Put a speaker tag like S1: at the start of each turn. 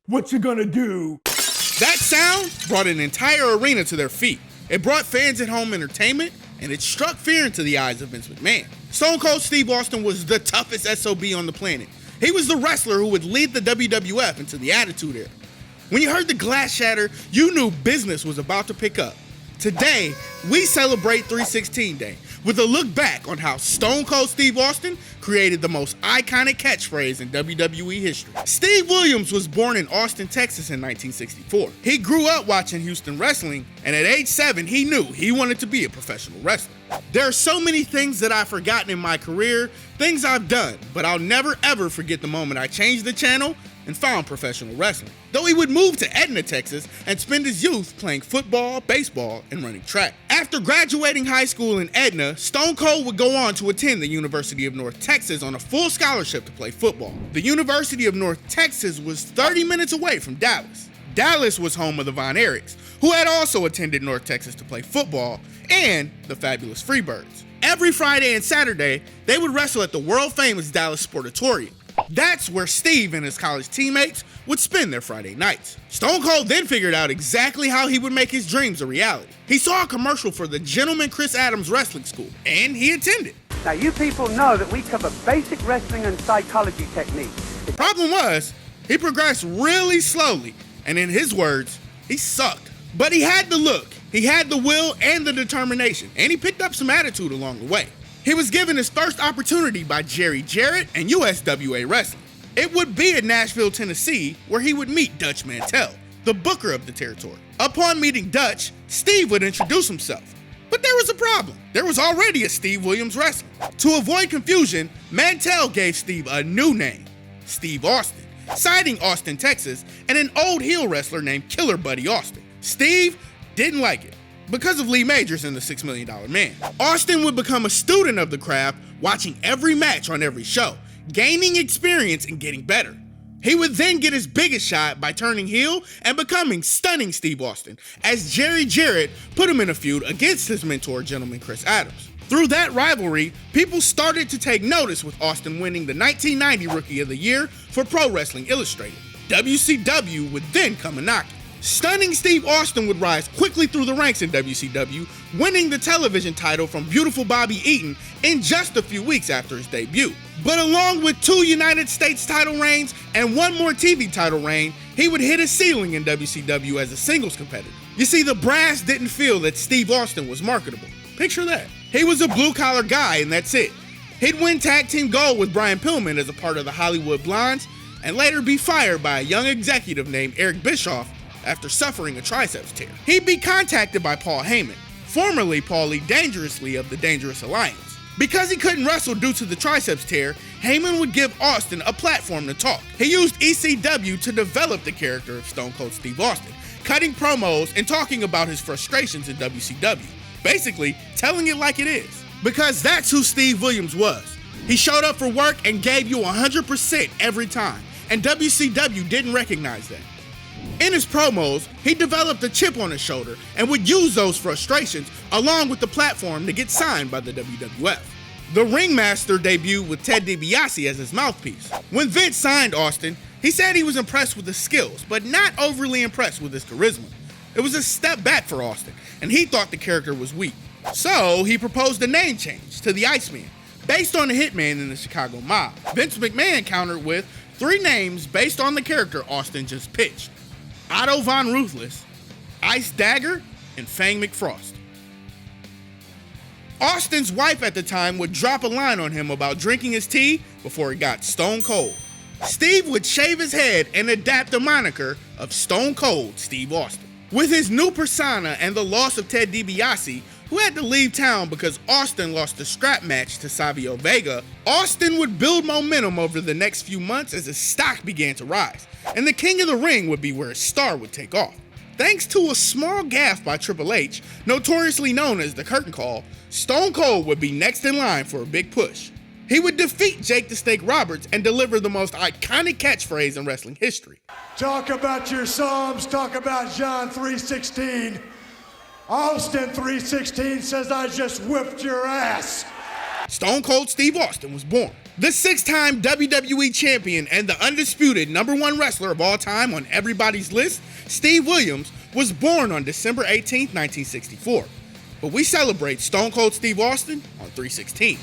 S1: What you gonna do?
S2: That sound brought an entire arena to their feet. It brought fans at home entertainment, and it struck fear into the eyes of Vince McMahon. Stone Cold Steve Austin was the toughest SOB on the planet. He was the wrestler who would lead the WWF into the Attitude Era. When you heard the glass shatter, you knew business was about to pick up. Today, we celebrate 316 Day with a look back on how Stone Cold Steve Austin created the most iconic catchphrase in WWE history. Steve Williams was born in Austin, Texas in 1964. He grew up watching Houston wrestling, and at age 7, he knew he wanted to be a professional wrestler. There are so many things that I've forgotten in my career, things I've done, but I'll never ever forget the moment I changed the channel and found professional wrestling. Though he would move to Edna, Texas, and spend his youth playing football, baseball, and running track. After graduating high school in Edna, Stone Cold would go on to attend the University of North Texas on a full scholarship to play football. The University of North Texas was 30 minutes away from Dallas. Dallas was home of the Von Erichs, who had also attended North Texas to play football, and the Fabulous Freebirds. Every Friday and Saturday, they would wrestle at the world-famous Dallas Sportatorium. That's where Steve and his college teammates would spend their Friday nights. Stone Cold then figured out exactly how he would make his dreams a reality. He saw a commercial for the Gentleman Chris Adams Wrestling School, and he attended.
S3: Now, you people know that we cover basic wrestling and psychology techniques.
S2: The problem was, he progressed really slowly, and in his words, he sucked. But he had the look, he had the will and the determination, and he picked up some attitude along the way. He was given his first opportunity by Jerry Jarrett and USWA Wrestling. It would be in Nashville, Tennessee, where he would meet Dutch Mantell, the booker of the territory. Upon meeting Dutch, Steve would introduce himself. But there was a problem. There was already a Steve Williams Wrestling. To avoid confusion, Mantell gave Steve a new name, Steve Austin, citing Austin, Texas, and an old heel wrestler named Killer Buddy Austin. Steve didn't like it, because of Lee Majors and the $6 Million Man. Austin would become a student of the craft, watching every match on every show, gaining experience and getting better. He would then get his biggest shot by turning heel and becoming Stunning Steve Austin, as Jerry Jarrett put him in a feud against his mentor, Gentleman Chris Adams. Through that rivalry, people started to take notice, with Austin winning the 1990 Rookie of the Year for Pro Wrestling Illustrated. WCW would then come a-knocking. Stunning Steve Austin would rise quickly through the ranks in WCW, winning the television title from Beautiful Bobby Eaton in just a few weeks after his debut. But along with 2 United States title reigns and 1 more TV title reign, he would hit a ceiling in WCW as a singles competitor. You see, the brass didn't feel that Steve Austin was marketable. Picture that. He was a blue-collar guy, and that's it. He'd win tag team gold with Brian Pillman as a part of the Hollywood Blondes, and later be fired by a young executive named Eric Bischoff after suffering a triceps tear. He'd be contacted by Paul Heyman, formerly Paulie Dangerously of the Dangerous Alliance. Because he couldn't wrestle due to the triceps tear, Heyman would give Austin a platform to talk. He used ECW to develop the character of Stone Cold Steve Austin, cutting promos and talking about his frustrations in WCW. Basically, telling it like it is. Because that's who Steve Williams was. He showed up for work and gave you 100% every time, and WCW didn't recognize that. In his promos, he developed a chip on his shoulder and would use those frustrations along with the platform to get signed by the WWF. The Ringmaster debuted with Ted DiBiase as his mouthpiece. When Vince signed Austin, he said he was impressed with his skills, but not overly impressed with his charisma. It was a step back for Austin, and he thought the character was weak. So he proposed a name change to the Iceman, based on the Hitman in the Chicago Mob. Vince McMahon countered with 3 names based on the character Austin just pitched: Otto Von Ruthless, Ice Dagger, and Fang McFrost. Austin's wife at the time would drop a line on him about drinking his tea before it got stone cold. Steve would shave his head and adapt the moniker of Stone Cold Steve Austin. With his new persona and the loss of Ted DiBiase, who had to leave town because Austin lost the strap match to Savio Vega, Austin would build momentum over the next few months as his stock began to rise, and the King of the Ring would be where his star would take off. Thanks to a small gaffe by Triple H, notoriously known as the Curtain Call, Stone Cold would be next in line for a big push. He would defeat Jake the Snake Roberts and deliver the most iconic catchphrase in wrestling history.
S4: Talk about your Psalms, talk about John 3:16. Austin 3:16 says I just whipped your ass.
S2: Stone Cold Steve Austin was born. The 6-time WWE champion and the undisputed #1 wrestler of all time on everybody's list, Steve Williams, was born on December 18, 1964. But we celebrate Stone Cold Steve Austin on 3/16.